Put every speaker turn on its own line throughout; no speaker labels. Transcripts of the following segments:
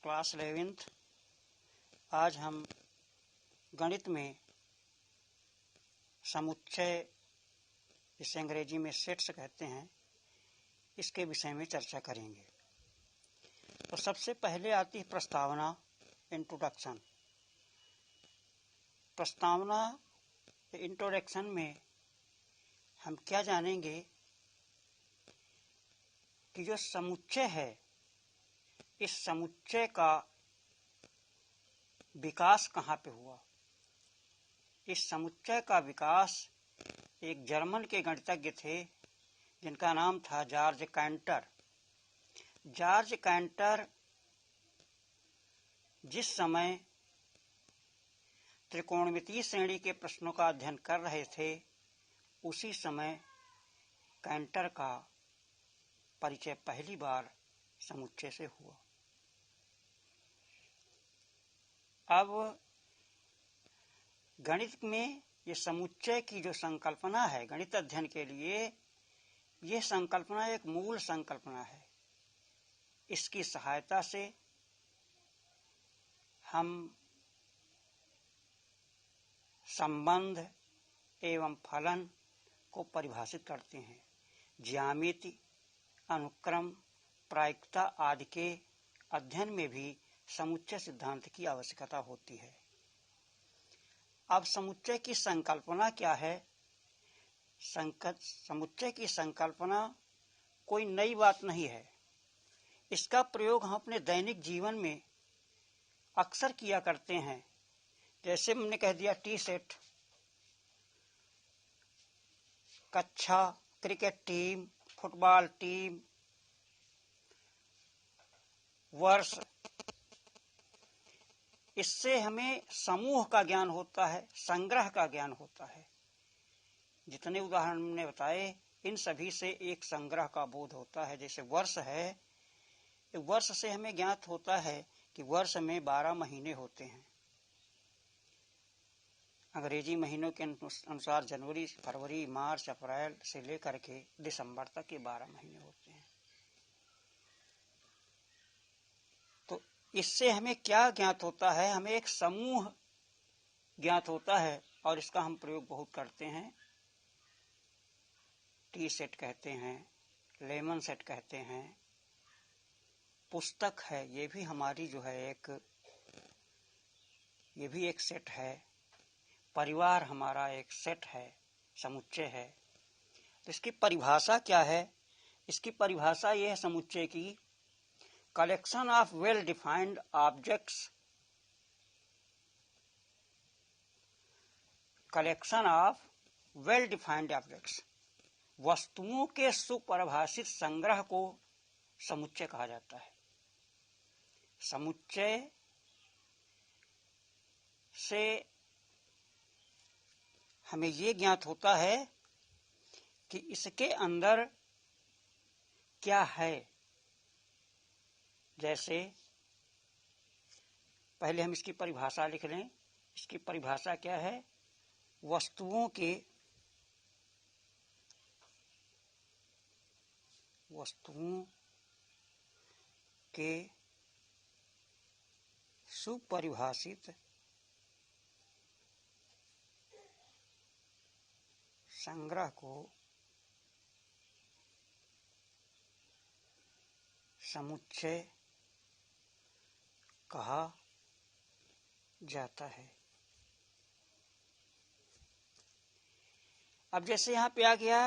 Class 11th। आज हम गणित में समुच्चय, जिसे अंग्रेजी में सेट्स कहते हैं, इसके विषय में चर्चा करेंगे। तो सबसे पहले आती है प्रस्तावना, इंट्रोडक्शन। प्रस्तावना, इंट्रोडक्शन में हम क्या जानेंगे कि जो समुच्चय है, इस समुच्चय का विकास कहाँ पे हुआ। इस समुच्चय का विकास एक जर्मन के गणितज्ञ थे जिनका नाम था जॉर्ज कैंटर। जॉर्ज कैंटर जिस समय त्रिकोणमितीय श्रेणी के प्रश्नों का अध्ययन कर रहे थे, उसी समय कैंटर का परिचय पहली बार समुच्चय से हुआ। अब गणित में ये समुच्चय की जो संकल्पना है गणित अध्ययन के लिए, ये संकल्पना एक मूल संकल्पना है। इसकी सहायता से हम संबंध एवं फलन को परिभाषित करते हैं। ज्यामिति, अनुक्रम, प्रायिकता आदि के अध्ययन में भी समुच्चय सिद्धांत की आवश्यकता होती है। अब समुच्चय की संकल्पना क्या है? समुच्चय की संकल्पना कोई नई बात नहीं है। इसका प्रयोग हम अपने दैनिक जीवन में अक्सर किया करते हैं। जैसे हमने कह दिया टी सेट, कक्षा, क्रिकेट टीम, फुटबॉल टीम, वर्ष। इससे हमें समूह का ज्ञान होता है, संग्रह का ज्ञान होता है। जितने उदाहरण हमने बताए, इन सभी से एक संग्रह का बोध होता है। जैसे वर्ष है, वर्ष से हमें ज्ञात होता है कि वर्ष में 12 महीने होते हैं। अंग्रेजी महीनों के अनुसार जनवरी, फरवरी, मार्च, अप्रैल से लेकर के दिसंबर तक के 12 महीने होते हैं। तो इससे हमें क्या ज्ञात होता है? हमें एक समूह ज्ञात होता है और इसका हम प्रयोग बहुत करते हैं। टी सेट कहते हैं, लेमन सेट कहते हैं, पुस्तक है, ये भी हमारी जो है ये भी एक सेट है। परिवार हमारा एक सेट है, समुच्चय है। तो इसकी परिभाषा क्या है? इसकी परिभाषा यह है समुच्चय की, collection of well defined objects, collection of well defined objects, वस्तुओं के सुपरिभाषित संग्रह को समुच्चय कहा जाता है। समुच्चय से हमें ये ज्ञात होता है कि इसके अंदर क्या है। जैसे पहले हम इसकी परिभाषा लिख लें। इसकी परिभाषा क्या है? वस्तुओं के सुपरिभाषित संग्रह को समुच्चय कहा जाता है। अब जैसे यहाँ पे आ गया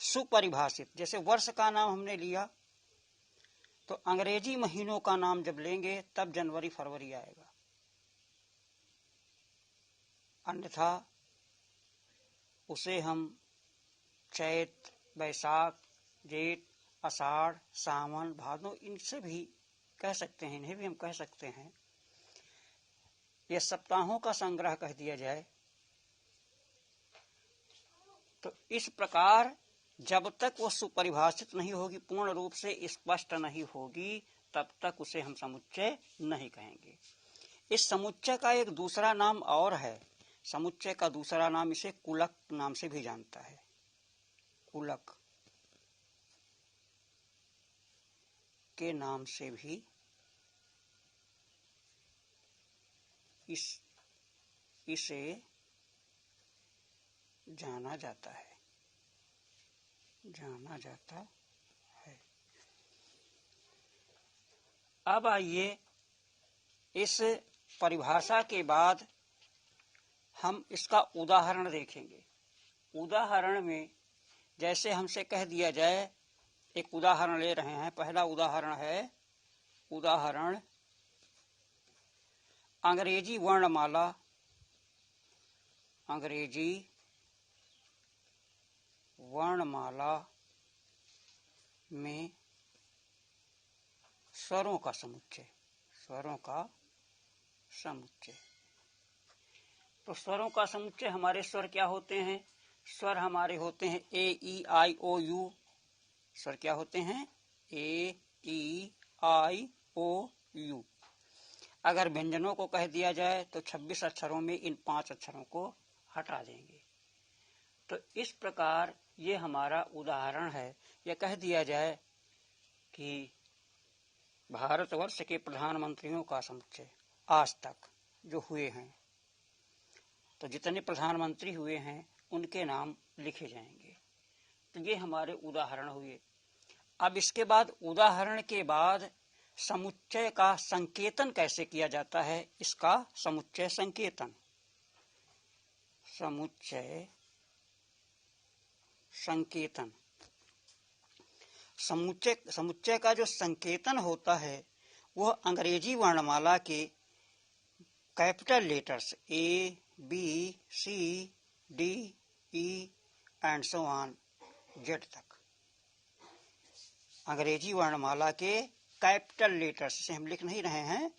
सुपरिभाषित, जैसे वर्ष का नाम हमने लिया, तो अंग्रेजी महीनों का नाम जब लेंगे तब जनवरी, फरवरी आएगा। अन्यथा उसे हम चैत, बैसाख, जेठ, आषाढ़, सावन, भादो, इनसे भी कह सकते हैं, इन्हें भी हम कह सकते हैं। ये सप्ताहों का संग्रह कह दिया जाए। तो इस प्रकार जब तक वो सुपरिभाषित नहीं होगी, पूर्ण रूप से स्पष्ट नहीं होगी, तब तक उसे हम समुच्चय नहीं कहेंगे। इस समुच्चय का एक दूसरा नाम और है। समुच्चय का दूसरा नाम इसे कुलक नाम से भी जानता है। कुलक के नाम से भी इसे जाना जाता है। अब आइए इस परिभाषा के बाद हम इसका उदाहरण देखेंगे। उदाहरण में जैसे हमसे कह दिया जाए, एक उदाहरण ले रहे हैं। पहला उदाहरण है अंग्रेजी वर्णमाला में स्वरों का समुच्चय। तो स्वरों का समुच्चय हमारे स्वर क्या होते हैं? स्वर हमारे होते हैं ए ई आई ओ यू। स्वर क्या होते हैं? ए ई आई ओ यू। अगर व्यंजनों को कह दिया जाए तो 26 अक्षरों में इन 5 अक्षरों को हटा देंगे। तो इस प्रकार ये हमारा उदाहरण है। यह कह दिया जाए कि भारतवर्ष के प्रधानमंत्रियों का समुच्चय आज तक जो हुए हैं, तो जितने प्रधानमंत्री हुए हैं उनके नाम लिखे जाएंगे। तो ये हमारे उदाहरण हुए। अब इसके बाद उदाहरण के बाद समुच्चय का संकेतन कैसे किया जाता है, इसका समुच्चय संकेतन। समुच्चय का जो संकेतन होता है वह अंग्रेजी वर्णमाला के capital letters A B C D E and so on Z तक, अंग्रेजी वर्णमाला के कैपिटल लेटर्स से हम लिख नहीं रहे हैं,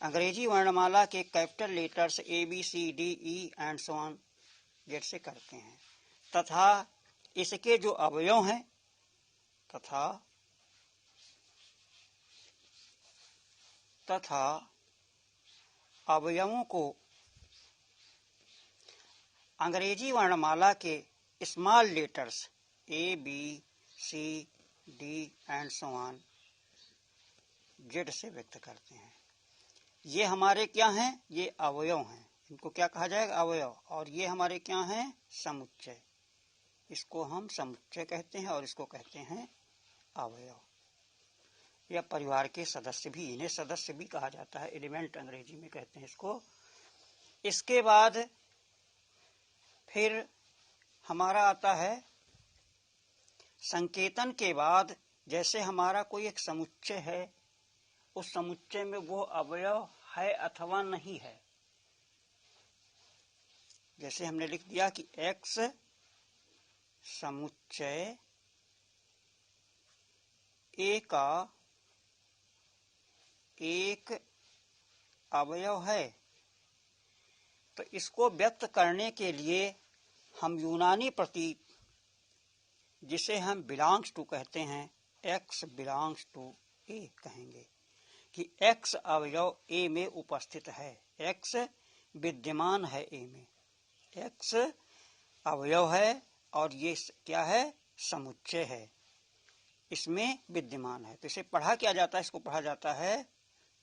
अंग्रेजी वर्णमाला के capital letters A B C D E and so on Z से करते हैं। तथा इसके जो अवयव हैं, तथा अवयवों को अंग्रेजी वर्णमाला के small letters A B C D and so on Z से व्यक्त करते हैं। ये हमारे क्या हैं? ये अवयव हैं। इनको क्या कहा जाएगा? अवयव। और ये हमारे क्या हैं? समुच्चय। इसको हम समुच्चय कहते हैं और इसको कहते हैं अवयव। या परिवार के सदस्य भी, इन्हें सदस्य भी कहा जाता है, एलिमेंट अंग्रेजी में कहते हैं इसको। इसके बाद फिर हमारा आता है संकेतन के बाद, जैसे हमारा कोई एक समुच्चय है, उस समुच्चय में वो अवयव है अथवा नहीं है। जैसे हमने लिख दिया कि एक्स समुच्चय ए का एक अवयव है। तो इसको व्यक्त करने के लिए हम यूनानी प्रतीक, जिसे हम बिलोंग्स टू कहते हैं, एक्स बिलोंग्स टू ए कहेंगे कि एक्स अवयव ए में उपस्थित है, एक्स विद्यमान है ए में, एक्स अवयव है और ये क्या है? समुच्चय है, इसमें विद्यमान है। तो इसे पढ़ा क्या जाता है? इसको पढ़ा जाता है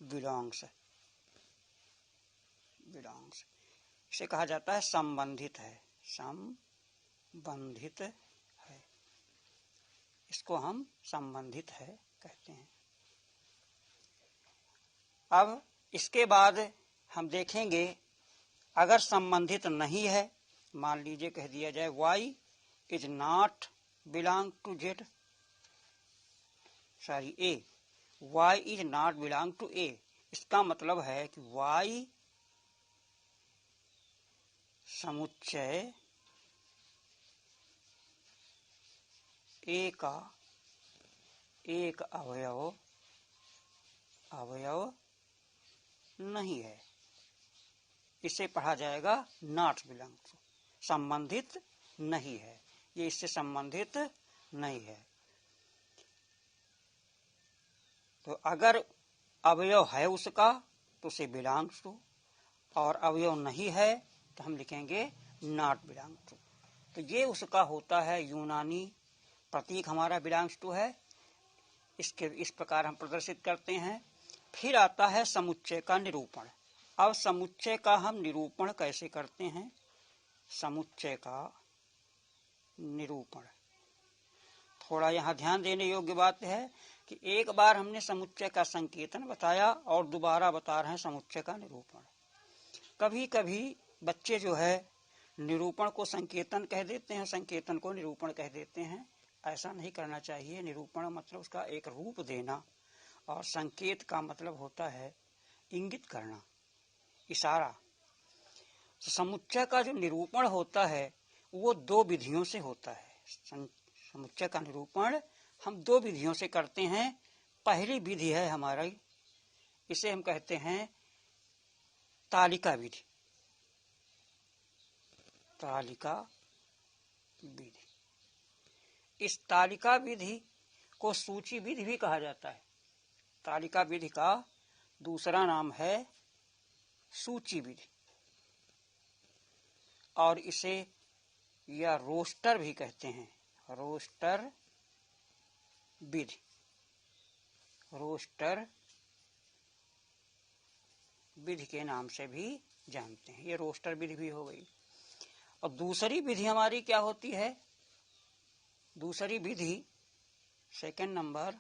बिलोंग्स। इसे कहा जाता है संबंधित है, इसको हम संबंधित है कहते हैं। अब इसके बाद हम देखेंगे, अगर संबंधित नहीं है, मान लीजिए कह दिया जाए y is not belong to Z, sorry A, y is not belong to A. इसका मतलब है कि y समुच्चय ए का एक अवयव नहीं है। इसे पढ़ा जाएगा नॉट बिलोंग टू, संबंधित नहीं है, ये इससे संबंधित नहीं है। तो अगर अवयव है उसका तो उसे बिलोंग्स टू, और अवयव नहीं है तो हम लिखेंगे नॉट बिलोंग टू। तो ये उसका होता है यूनानी प्रतीक, हमारा बिलोंग्स टू है। इस प्रकार हम प्रदर्शित करते हैं। फिर आता है समुच्चय का निरूपण। अब समुच्चय का हम निरूपण कैसे करते हैं। समुच्चय का निरूपण, थोड़ा यहाँ ध्यान देने योग्य बात है कि एक बार हमने समुच्चय का संकेतन बताया और दोबारा बता रहे हैं समुच्चय का निरूपण। कभी कभी बच्चे जो है निरूपण को संकेतन कह देते हैं, संकेतन को निरूपण कह देते हैं। ऐसा नहीं करना चाहिए। निरूपण मतलब उसका एक रूप देना, और संकेत का मतलब होता है इंगित करना, इशारा। तो समुच्चय का जो निरूपण होता है वो दो विधियों से होता है। समुच्चय का निरूपण हम दो विधियों से करते हैं। पहली विधि है हमारी, इसे हम कहते हैं तालिका विधि। तालिका विधि, इस तालिका विधि को सूची विधि भी कहा जाता है। तालिका विधि का दूसरा नाम है सूची विधि, और इसे या रोस्टर भी कहते हैं। रोस्टर विधि, रोस्टर विधि के नाम से भी जानते हैं। ये रोस्टर विधि भी हो गई। और दूसरी विधि हमारी क्या होती है। दूसरी विधि, सेकंड नंबर,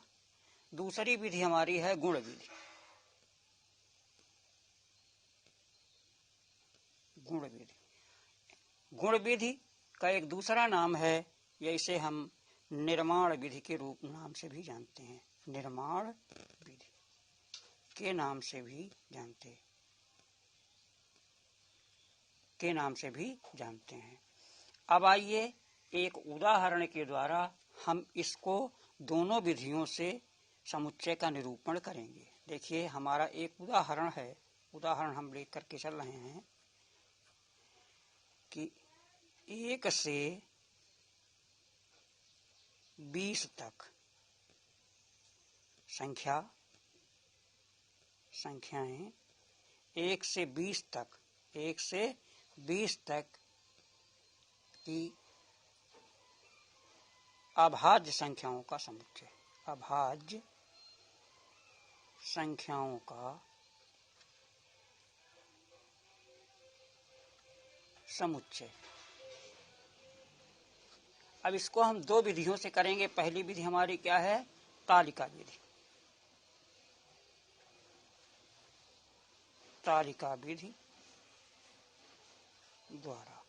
दूसरी विधि हमारी है गुण विधि। गुण विधि, गुण विधि का एक दूसरा नाम है, या इसे हम निर्माण विधि के रूप नाम से भी जानते हैं। निर्माण विधि के नाम से भी जानते हैं। अब आइए एक उदाहरण के द्वारा हम इसको दोनों विधियों से समुच्चय का निरूपण करेंगे। देखिए हमारा एक उदाहरण है। उदाहरण हम लेकर के चल रहे हैं कि 1 से 20 तक संख्याएं 1 से 20 तक की अभाज्य संख्याओं का समुच्चय। अभाज्य संख्याओं का समुच्चय। अब इसको हम दो विधियों से करेंगे। पहली विधि हमारी क्या है, तालिका विधि। तालिका विधि द्वारा।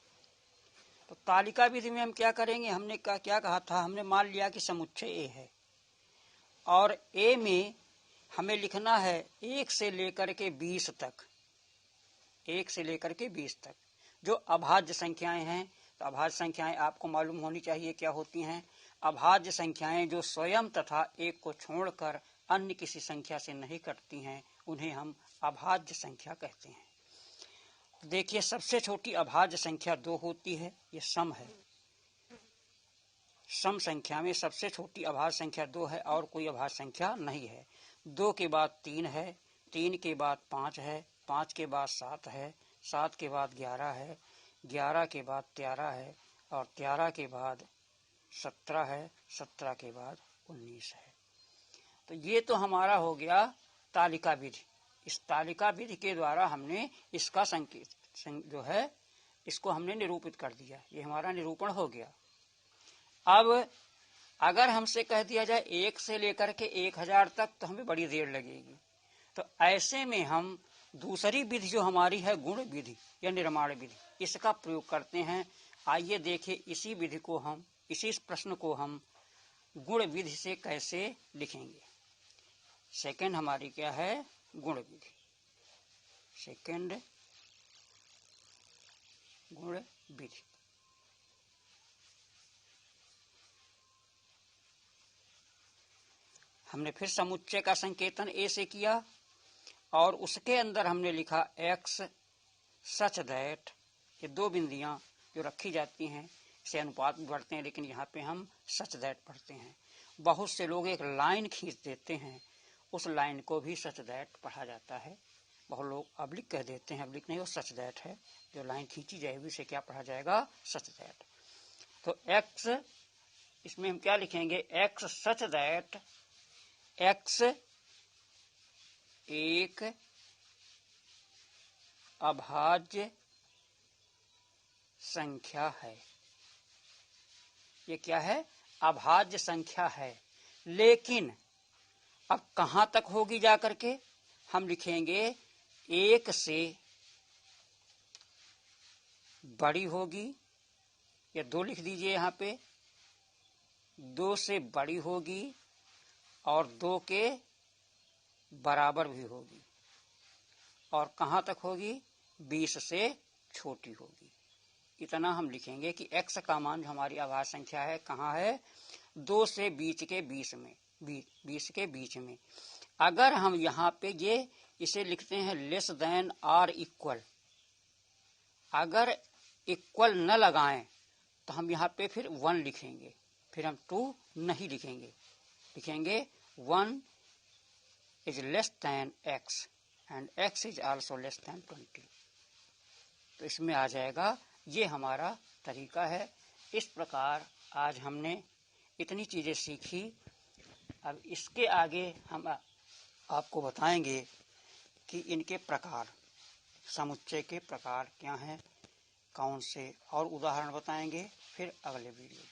तो तालिका विधि में हम क्या करेंगे, हमने क्या कहा था, हमने मान लिया कि समुच्चय ए है और ए में हमें लिखना है 1 से लेकर के 20 तक। 1 से लेकर के 20 तक जो अभाज्य संख्याएं हैं। तो अभाज्य संख्याएं आपको मालूम होनी चाहिए क्या होती हैं। अभाज्य संख्याएं जो स्वयं तथा एक को छोड़कर अन्य किसी संख्या से नहीं कटती हैं, उन्हें हम अभाज्य संख्या कहते हैं। देखिए सबसे छोटी अभाज्य संख्या 2 होती है, ये सम है। सम संख्या में सबसे छोटी अभाज्य संख्या 2 है और कोई अभाज्य संख्या नहीं है। 2 के बाद 3 है, 3 के बाद 5 है, 5 के बाद 7 है, 7 के बाद 11 है, 11 के बाद 13 है और 13 के बाद 17 है, 17 के बाद 19 है। तो ये तो हमारा हो गया तालिका विधि। इस तालिका विधि के द्वारा हमने इसका संकेत जो है इसको हमने निरूपित कर दिया। ये हमारा निरूपण हो गया। अब अगर हमसे कह दिया जाए 1 से लेकर के 1000 तक, तो हमें बड़ी देर लगेगी। तो ऐसे में हम दूसरी विधि जो हमारी है गुण विधि या निर्माण विधि, इसका प्रयोग करते हैं। आइए देखिए इसी विधि को हम, इसी प्रश्न को हम गुण विधि से कैसे लिखेंगे। सेकंड हमारी क्या है, गुण विधि। सेकंड गुण विधि। हमने फिर समुच्चय का संकेतन ए से किया और उसके अंदर हमने लिखा x सच दैट। ये दो बिंदियां जो रखी जाती हैं इसे अनुपात में पढ़ते हैं, लेकिन यहाँ पे हम सच दैट पढ़ते हैं। बहुत से लोग एक लाइन खींच देते हैं, उस लाइन को भी सच दैट पढ़ा जाता है। बहुत लोग अब्लिक कह देते हैं, अब्लिक नहीं, वो सच दैट है। जो लाइन खींची जाएगी उसे क्या पढ़ा जाएगा, सच दैट। तो x, इसमें हम क्या लिखेंगे, x सच दैट x 1 अभाज्य संख्या है। ये क्या है? अभाज्य संख्या है। लेकिन अब कहां तक होगी जाकर के? हम लिखेंगे 1 से बड़ी होगी, या 2 लिख दीजिए यहाँ पे, 2 से बड़ी होगी और 2 के बराबर भी होगी। और कहां तक होगी? 20 से छोटी होगी। इतना हम लिखेंगे कि x का मान जो हमारी अभाज्य संख्या है कहाँ है? 2 से 20 के बीच में। अगर हम यहाँ पे इसे लिखते हैं लेस देन और इक्वल, अगर इक्वल न लगाएं तो हम यहाँ पे फिर 1 लिखेंगे, फिर हम 2 नहीं लिखेंगे 1 is less than x and x is also less than 20। तो इसमें आ जाएगा। ये हमारा तरीका है। इस प्रकार आज हमने इतनी चीजें सीखी। अब इसके आगे हम आपको बताएंगे कि इनके प्रकार, समुच्चय के प्रकार क्या हैं, कौन से, और उदाहरण बताएंगे फिर अगले वीडियो।